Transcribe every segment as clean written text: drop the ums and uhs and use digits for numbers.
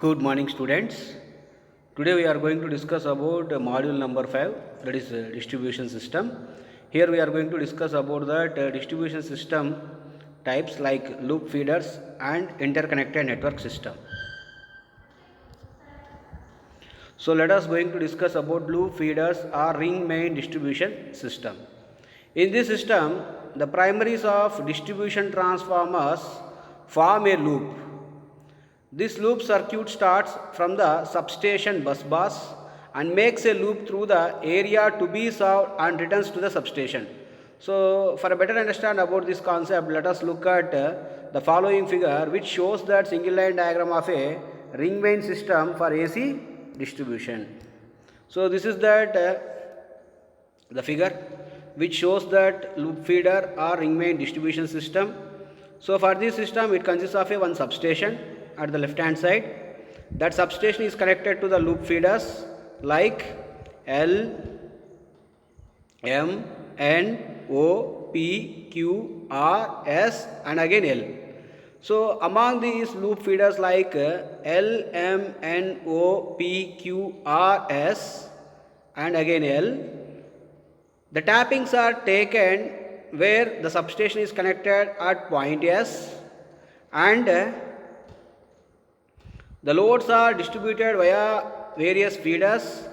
Good morning, students. Today we are going to discuss about module number 5, that is distribution system. Here we are going to discuss about that distribution system types like loop feeders and interconnected network system. So let us going to discuss about loop feeders or ring main distribution system. In this system, the primaries of distribution transformers form a loop. This loop circuit starts from the substation bus bars and makes a loop through the area to be served and returns to the substation. So, for a better understand about this concept, let us look at the following figure, which shows that single line diagram of a ring main system for AC distribution. So, this is that the figure which shows that loop feeder or ring main distribution system. So, for this system, it consists of a one substation at the left hand side. That substation is connected to the loop feeders like L, M, N, O, P, Q, R, S and again L. So among these loop feeders like L, M, N, O, P, Q, R, S and again L, the tappings are taken where the substation is connected at point S and the loads are distributed via various feeders.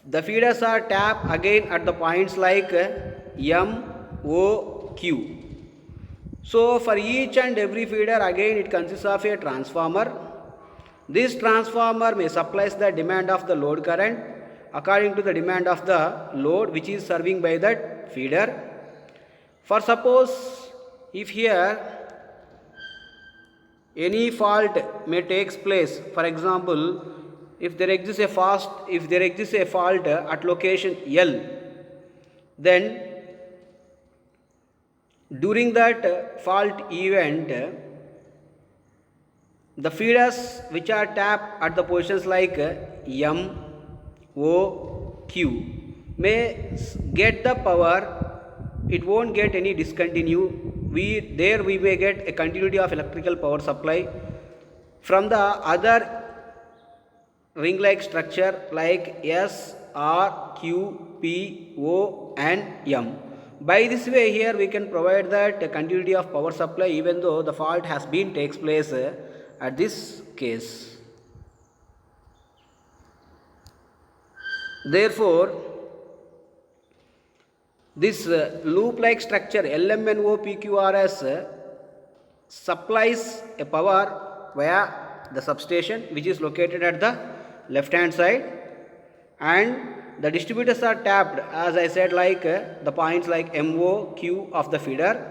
The feeders are tapped again at the points like M, O, Q. So for each and every feeder again it consists of a transformer. This transformer may supply the demand of the load current according to the demand of the load which is serving by that feeder. For suppose if here any fault may takes place, for example, if there exists a fault at location L, then during that fault event, the feeders which are tapped at the positions like M, O, Q may get the power. It won't get any discontinue. We may get a continuity of electrical power supply from the other ring like structure like S, R, Q, P, O and M. By this way here we can provide that continuity of power supply even though the fault has been takes place at this case. Therefore, this loop like structure LMNOPQRS supplies a power via the substation which is located at the left hand side, and the distributors are tapped as I said like the points like MO, Q of the feeder.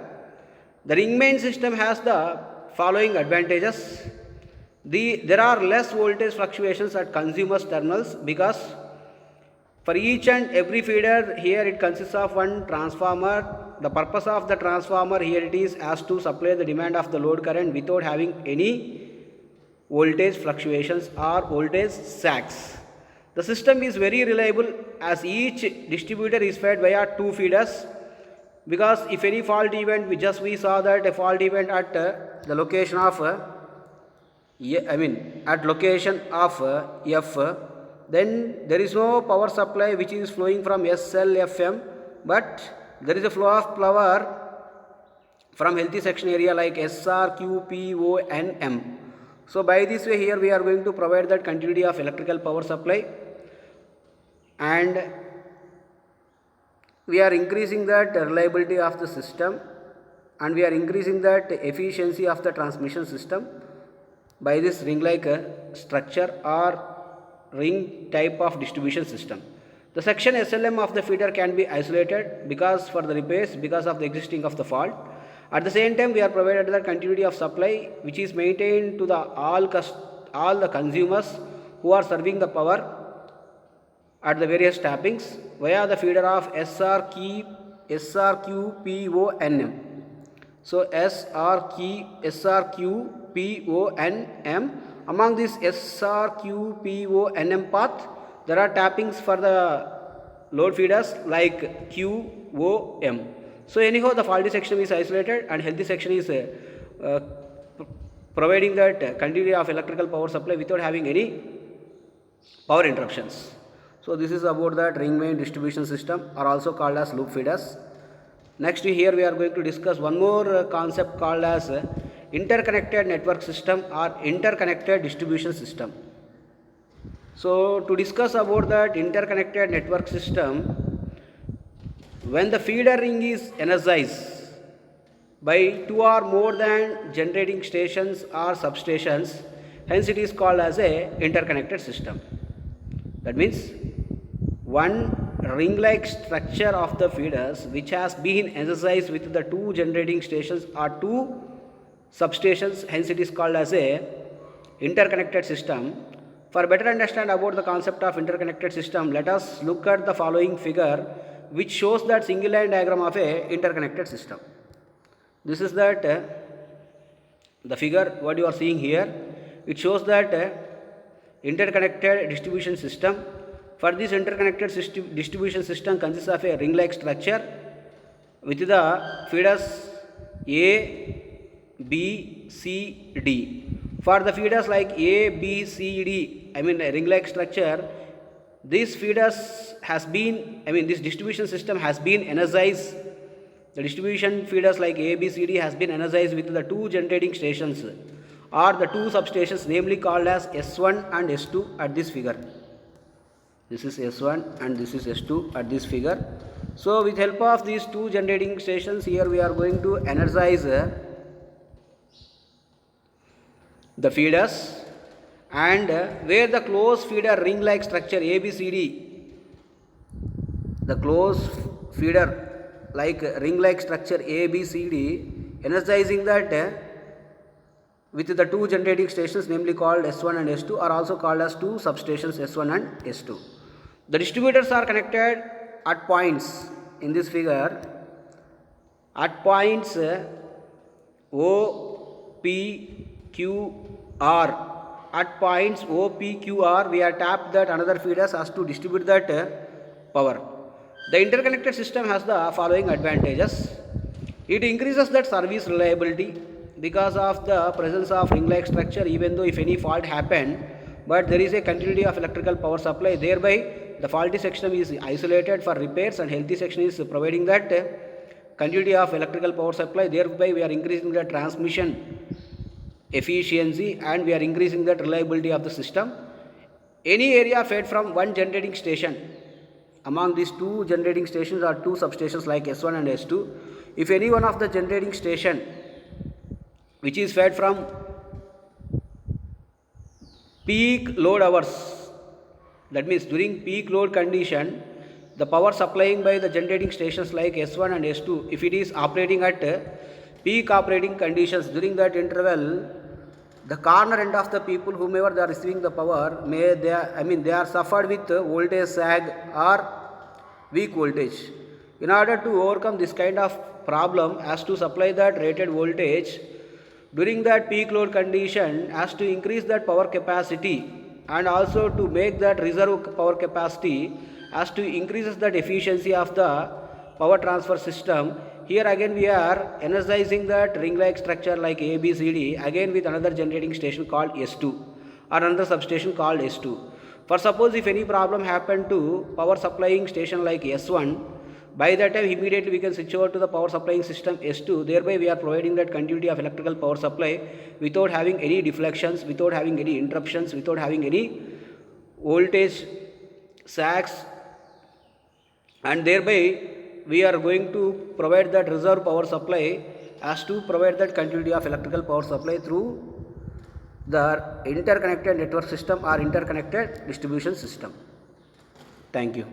The ring main system has the following advantages. There are less voltage fluctuations at consumers terminals because for each and every feeder here it consists of one transformer. The purpose of the transformer here it is as to supply the demand of the load current without having any voltage fluctuations or voltage sags. The system is very reliable as each distributor is fed via two feeders, because if any fault event, we saw that a fault event at the location of at location of F, then there is no power supply which is flowing from SLFM, but there is a flow of power from healthy section area like SR, Q, P, O and M. So by this way here we are going to provide that continuity of electrical power supply, and we are increasing that reliability of the system, and we are increasing that efficiency of the transmission system by this ring like structure or ring type of distribution system. The section SLM of the feeder can be isolated because for the repairs because of the existing of the fault. At the same time, we are provided the continuity of supply which is maintained to the all the consumers who are serving the power at the various tappings via the feeder of SRQ, PO, NM. So SRQ, PO, NM. Among this SRQ, PO, NM path, there are tappings for the load feeders like Q, O, M. So anyhow the faulty section is isolated and healthy section is providing that continuity of electrical power supply without having any power interruptions. So this is about that ring main distribution system, are also called as loop feeders. Next here we are going to discuss one more concept called as interconnected network system or interconnected distribution system. So to discuss about that interconnected network system, when the feeder ring is energized by two or more than generating stations or substations, hence it is called as a interconnected system. That means one ring-like structure of the feeders which has been energized with the two generating stations or two substations, hence it is called as a interconnected system. For better understand about the concept of interconnected system, let us look at the following figure which shows that single line diagram of a interconnected system. This is that the figure what you are seeing here, it shows that interconnected distribution system. For this interconnected distribution system consists of a ring-like structure with the feeders A, B, C, D. For the feeders like A, B, C, D, I mean a ring-like structure, this feeders has been, this distribution system has been energized. The distribution feeders like A, B, C, D has been energized with the two generating stations or the two substations, namely called as S1 and S2 at this figure. This is S1 and this is S2 at this figure. So with help of these two generating stations, here we are going to energize the feeders, and where the closed feeder ring like structure ABCD, the closed feeder like ring like structure ABCD, energizing that with the two generating stations namely called S1 and S2 are also called as two substations S1 and S2. The distributors are connected at points in this figure, at points O, P, Q, R. At points O, P, Q, R, we have tapped that another feeders has to distribute that power. The interconnected system has the following advantages. It increases that service reliability because of the presence of ring-like structure, even though if any fault happened, but there is a continuity of electrical power supply, thereby the faulty section is isolated for repairs and healthy section is providing that continuity of electrical power supply, thereby we are increasing the transmission efficiency and we are increasing the reliability of the system. Any area fed from one generating station, among these two generating stations are two substations like S1 and S2, if any one of the generating station which is fed from peak load hours, that means during peak load condition, the power supplying by the generating stations like S1 and S2, if it is operating at peak operating conditions, during that interval, the corner end of the people, whomever they are receiving the power, they are suffered with voltage sag or weak voltage. In order to overcome this kind of problem, as to supply that rated voltage during that peak load condition, as to increase that power capacity and also to make that reserve power capacity, as to increases that efficiency of the power transfer system. Here again we are energizing that ring-like structure like ABCD again with another generating station called S2 or another substation called S2. For suppose if any problem happened to power supplying station like S1, by that time immediately we can switch over to the power supplying system S2, thereby we are providing that continuity of electrical power supply without having any deflections, without having any interruptions, without having any voltage sags, and thereby we are going to provide that reserve power supply as to provide that continuity of electrical power supply through the interconnected network system or interconnected distribution system. Thank you.